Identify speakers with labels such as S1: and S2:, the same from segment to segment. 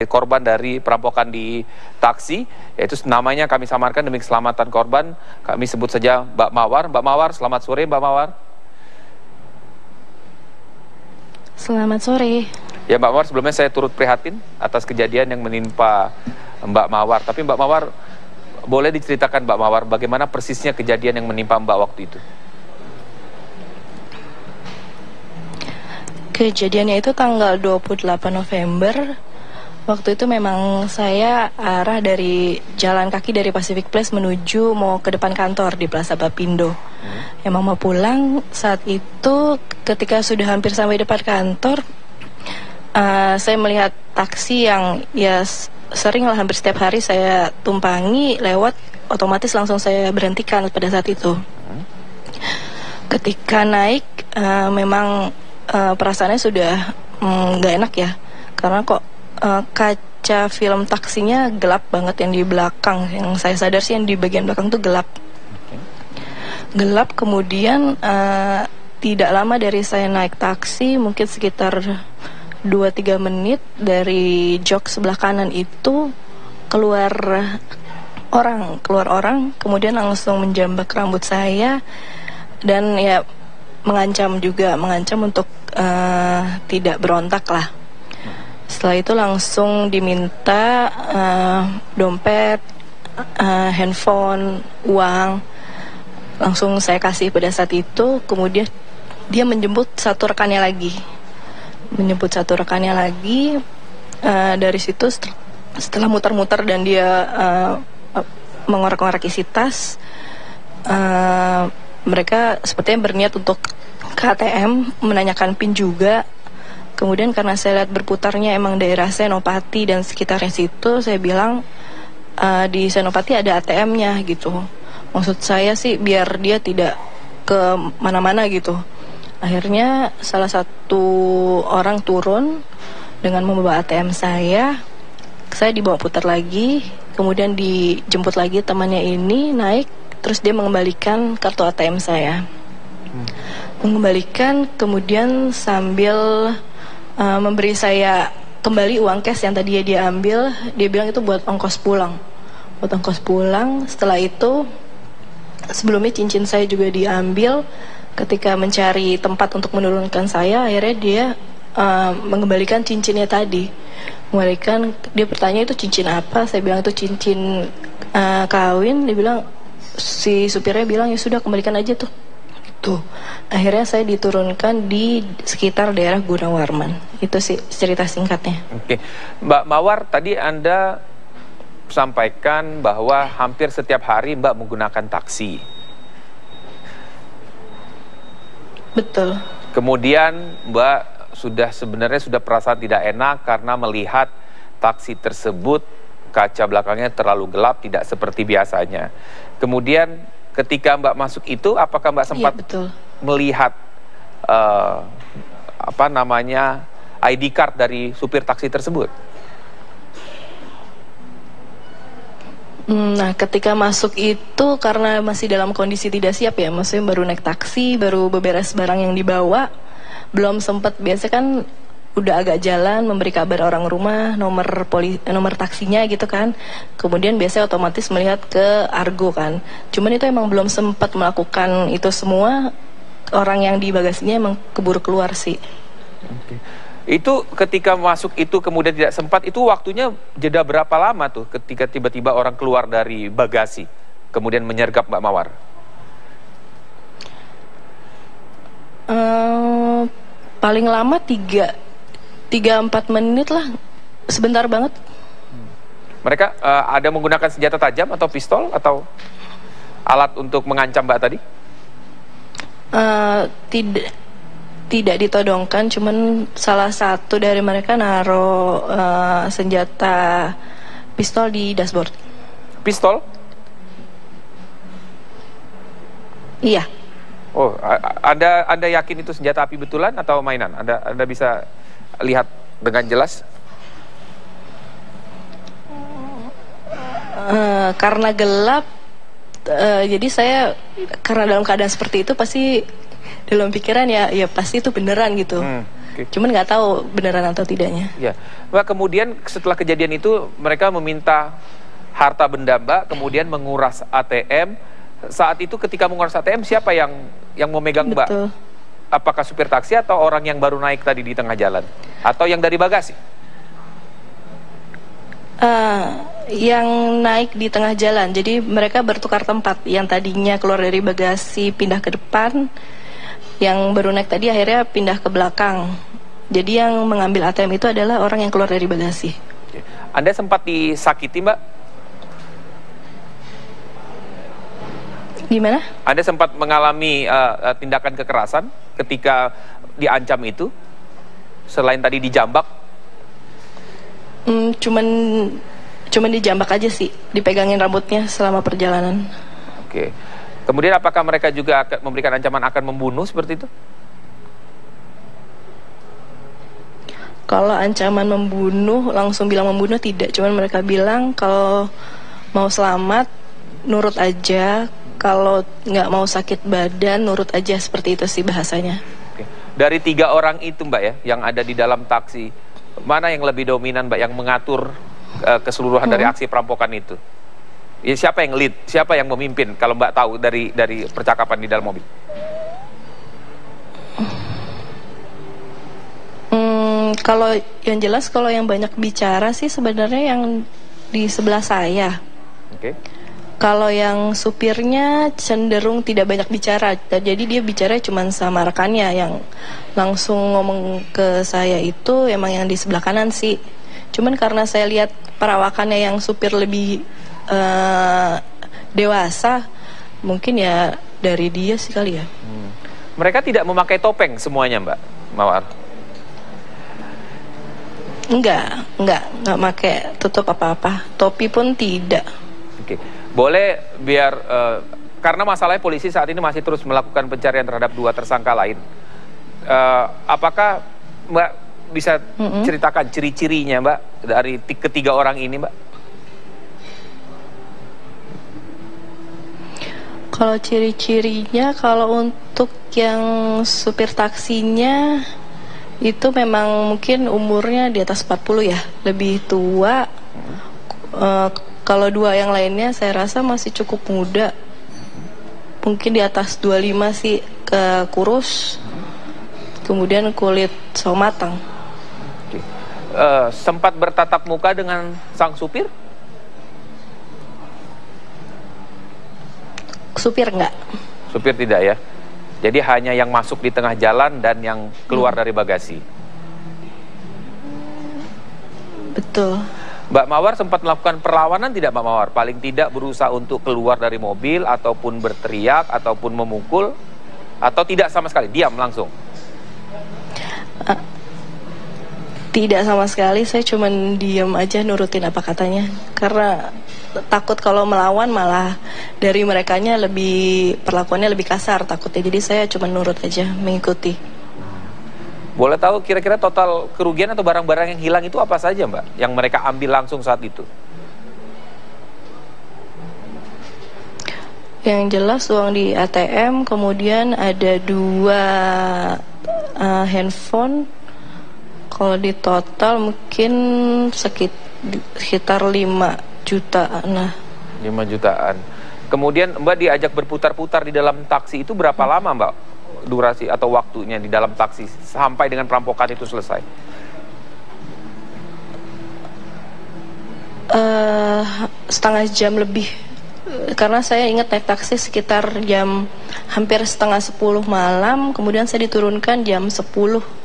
S1: korban dari perampokan di taksi, yaitu namanya kami samarkan demi keselamatan korban, kami sebut saja Mbak Mawar. Mbak Mawar, selamat sore Mbak Mawar.
S2: Selamat sore.
S1: Ya Mbak Mawar, sebelumnya saya turut prihatin atas kejadian yang menimpa Mbak Mawar. Tapi Mbak Mawar, boleh diceritakan Mbak Mawar bagaimana persisnya kejadian yang menimpa Mbak waktu itu?
S2: Kejadiannya itu tanggal 28 November. Waktu itu memang saya arah dari jalan kaki dari Pacific Place menuju mau ke depan kantor di Plaza Bapindo. Emang mau pulang, saat itu ketika sudah hampir sampai depan kantor, saya melihat taksi yang ya sering lah, hampir setiap hari saya tumpangi lewat, otomatis langsung saya berhentikan pada saat itu. Ketika naik, memang perasaannya sudah nggak enak ya, karena kok kaca film taksinya gelap banget yang di belakang. Yang saya sadar sih yang di bagian belakang tuh gelap. Gelap, kemudian tidak lama dari saya naik taksi, mungkin sekitar 2-3 menit, dari jok sebelah kanan itu keluar orang, kemudian langsung menjambak rambut saya dan ya mengancam untuk tidak berontak lah. Setelah itu langsung diminta dompet, handphone, uang. Langsung saya kasih pada saat itu. Kemudian dia menjemput satu rekannya lagi. Dari situ setelah muter-muter dan dia mengorek-ngorek isi tas, mereka sepertinya berniat untuk ke ATM, menanyakan PIN juga. Kemudian karena saya lihat berputarnya emang daerah Senopati dan sekitarnya situ, saya bilang di Senopati ada ATM-nya gitu. Maksud saya sih biar dia tidak ke mana-mana gitu. Akhirnya salah satu orang turun dengan membawa ATM saya dibawa putar lagi, kemudian dijemput lagi temannya ini naik, terus dia mengembalikan kartu ATM saya. Mengembalikan, kemudian sambil memberi saya kembali uang cash yang tadi dia ambil. Dia bilang itu buat ongkos pulang. Setelah itu, sebelumnya cincin saya juga diambil. Ketika mencari tempat untuk menurunkan saya, akhirnya dia mengembalikan cincinnya tadi. Dia bertanya itu cincin apa. Saya bilang itu cincin kawin. Dia bilang, si supirnya bilang ya sudah kembalikan aja tuh. Akhirnya saya diturunkan di sekitar daerah Gunawarman. Itu sih cerita singkatnya.
S1: Oke, Mbak Mawar, tadi Anda sampaikan bahwa hampir setiap hari Mbak menggunakan taksi.
S2: Betul.
S1: Kemudian Mbak sebenarnya sudah perasaan tidak enak karena melihat taksi tersebut kaca belakangnya terlalu gelap, tidak seperti biasanya. Kemudian ketika Mbak masuk itu, apakah Mbak sempat melihat ID card dari supir taksi tersebut?
S2: Nah, ketika masuk itu karena masih dalam kondisi tidak siap ya, maksudnya baru naik taksi, baru beberes barang yang dibawa, belum sempat. Biasa kan udah agak jalan, memberi kabar orang rumah, nomor taksinya gitu kan. Kemudian biasanya otomatis melihat ke Argo kan. Cuman itu emang belum sempat melakukan itu semua. Orang yang di bagasinya emang keburu keluar sih.
S1: Oke. Itu ketika masuk itu kemudian tidak sempat, itu waktunya jeda berapa lama tuh ketika tiba-tiba orang keluar dari bagasi kemudian menyergap Mbak Mawar?
S2: Paling lama 3-4 menit lah, sebentar banget.
S1: Mereka ada menggunakan senjata tajam atau pistol atau alat untuk mengancam Mbak tadi?
S2: Tidak ditodongkan, cuman salah satu dari mereka naruh senjata pistol di dashboard.
S1: Pistol?
S2: Iya.
S1: Oh, Anda yakin itu senjata api betulan atau mainan? Anda bisa lihat dengan jelas?
S2: Karena gelap, jadi saya karena dalam keadaan seperti itu pasti dalam pikiran ya pasti itu beneran gitu. Cuman nggak tahu beneran atau tidaknya.
S1: Ya, Mbak, kemudian setelah kejadian itu mereka meminta harta benda Mbak, kemudian menguras ATM. Saat itu ketika menguras ATM siapa yang memegang Mbak?
S2: Betul.
S1: Apakah supir taksi atau orang yang baru naik tadi di tengah jalan? Atau yang dari bagasi?
S2: Yang naik di tengah jalan. Jadi mereka bertukar tempat. Yang tadinya keluar dari bagasi pindah ke depan, yang baru naik tadi akhirnya pindah ke belakang. Jadi yang mengambil ATM itu adalah orang yang keluar dari bagasi.
S1: Anda sempat disakiti Mbak?
S2: Gimana?
S1: Anda sempat mengalami tindakan kekerasan ketika diancam itu? Selain tadi dijambak?
S2: Cuman dijambak aja sih, dipegangin rambutnya selama perjalanan.
S1: Oke. Kemudian apakah mereka juga akan memberikan ancaman akan membunuh seperti itu?
S2: Kalau ancaman membunuh, langsung bilang membunuh tidak. Cuman mereka bilang kalau mau selamat, nurut aja. Kalau nggak mau sakit badan, nurut aja. Seperti itu sih bahasanya.
S1: Oke. Dari 3 orang itu Mbak ya, yang ada di dalam taksi, mana yang lebih dominan Mbak, yang mengatur keseluruhan dari aksi perampokan itu? Ya, siapa yang lead? Siapa yang memimpin? Kalau Mbak tahu dari percakapan di dalam mobil.
S2: Kalau yang jelas, kalau yang banyak bicara sih sebenarnya yang di sebelah saya.
S1: Oke.
S2: Kalau yang supirnya cenderung tidak banyak bicara, jadi dia bicara cuma sama rekannya. Yang langsung ngomong ke saya itu emang yang di sebelah kanan sih. Cuman karena saya lihat perawakannya yang supir lebih dewasa, mungkin ya dari dia sih kali ya.
S1: Mereka tidak memakai topeng semuanya Mbak Mawar?
S2: Enggak pakai tutup apa-apa. Topi pun tidak.
S1: Oke. Boleh biar karena masalahnya polisi saat ini masih terus melakukan pencarian terhadap 2 tersangka lain. Apakah Mbak bisa ceritakan ciri-cirinya Mbak dari ketiga orang ini Mbak?
S2: Kalau ciri-cirinya, kalau untuk yang supir taksinya itu memang mungkin umurnya di atas 40 ya, lebih tua. Kalau 2 yang lainnya saya rasa masih cukup muda, mungkin di atas 25 sih, kurus, kemudian kulit sawo matang.
S1: Sempat bertatap muka dengan sang supir?
S2: Supir enggak.
S1: Supir tidak ya? Jadi hanya yang masuk di tengah jalan dan yang keluar dari bagasi?
S2: Betul.
S1: Mbak Mawar sempat melakukan perlawanan tidak Mbak Mawar? Paling tidak berusaha untuk keluar dari mobil, ataupun berteriak, ataupun memukul, atau tidak sama sekali, diam langsung?
S2: Tidak sama sekali, saya cuma diam aja nurutin apa katanya. Karena takut kalau melawan malah dari merekanya lebih, perlakuannya lebih kasar takutnya. Jadi saya cuma nurut aja, mengikuti.
S1: Boleh tahu kira-kira total kerugian atau barang-barang yang hilang itu apa saja Mbak? Yang mereka ambil langsung saat itu?
S2: Yang jelas uang di ATM, kemudian ada 2 handphone. Kalau di total mungkin sekitar 5 jutaan.
S1: 5 jutaan. Kemudian Mbak diajak berputar-putar di dalam taksi itu berapa lama Mbak? Durasi atau waktunya di dalam taksi sampai dengan perampokan itu selesai?
S2: Setengah jam lebih. Karena saya ingat naik taksi sekitar jam hampir setengah 10 malam, kemudian saya diturunkan jam 10.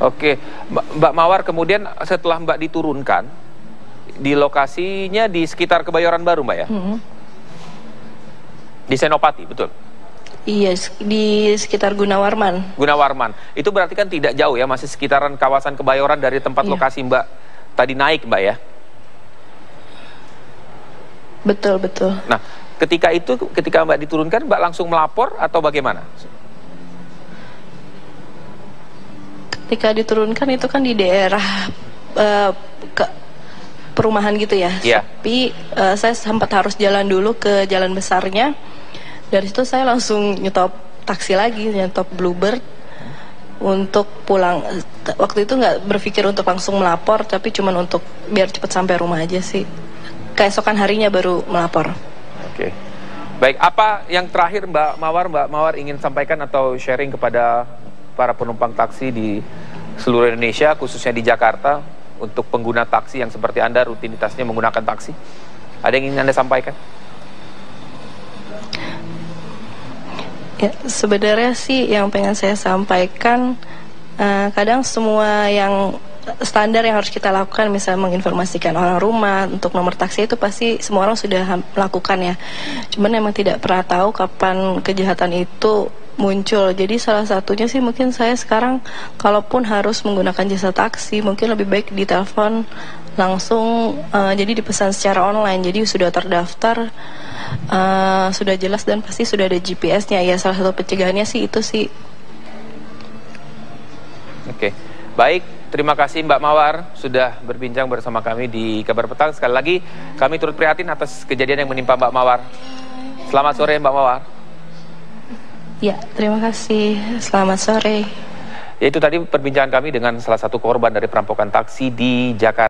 S1: Oke, Mbak Mawar, kemudian setelah Mbak diturunkan di lokasinya di sekitar Kebayoran Baru Mbak ya? Di Senopati, betul?
S2: Iya, di sekitar Gunawarman.
S1: Gunawarman, itu berarti kan tidak jauh ya, masih sekitaran kawasan Kebayoran dari tempat lokasi Mbak tadi naik Mbak ya?
S2: Betul.
S1: Nah, ketika Mbak diturunkan, Mbak langsung melapor atau bagaimana?
S2: Ketika diturunkan itu kan di daerah perumahan gitu ya. Tapi saya sempat harus jalan dulu ke jalan besarnya. Dari situ saya langsung nyetop taksi lagi, nyetop Bluebird. untuk pulang. Waktu itu nggak berpikir untuk langsung melapor, tapi cuma untuk biar cepat sampai rumah aja sih. Keesokan harinya baru melapor.
S1: Oke. Baik, apa yang terakhir Mbak Mawar ingin sampaikan atau sharing kepada para penumpang taksi di seluruh Indonesia, khususnya di Jakarta, untuk pengguna taksi yang seperti Anda rutinitasnya menggunakan taksi? Ada yang ingin Anda sampaikan?
S2: Ya, sebenarnya sih yang pengen saya sampaikan, kadang semua yang standar yang harus kita lakukan, misalnya menginformasikan orang rumah untuk nomor taksi, itu pasti semua orang sudah lakukan ya. Cuman memang tidak pernah tahu kapan kejahatan itu muncul. Jadi salah satunya sih mungkin saya sekarang kalaupun harus menggunakan jasa taksi, mungkin lebih baik ditelepon langsung, jadi dipesan secara online. Jadi sudah terdaftar, sudah jelas dan pasti sudah ada GPS-nya. Ya salah satu pencegahannya sih itu sih.
S1: Oke, baik. Terima kasih Mbak Mawar sudah berbincang bersama kami di Kabar Petang. Sekali lagi kami turut prihatin atas kejadian yang menimpa Mbak Mawar. Selamat sore Mbak Mawar.
S2: Ya, terima kasih. Selamat sore.
S1: Itu tadi perbincangan kami dengan salah satu korban dari perampokan taksi di Jakarta.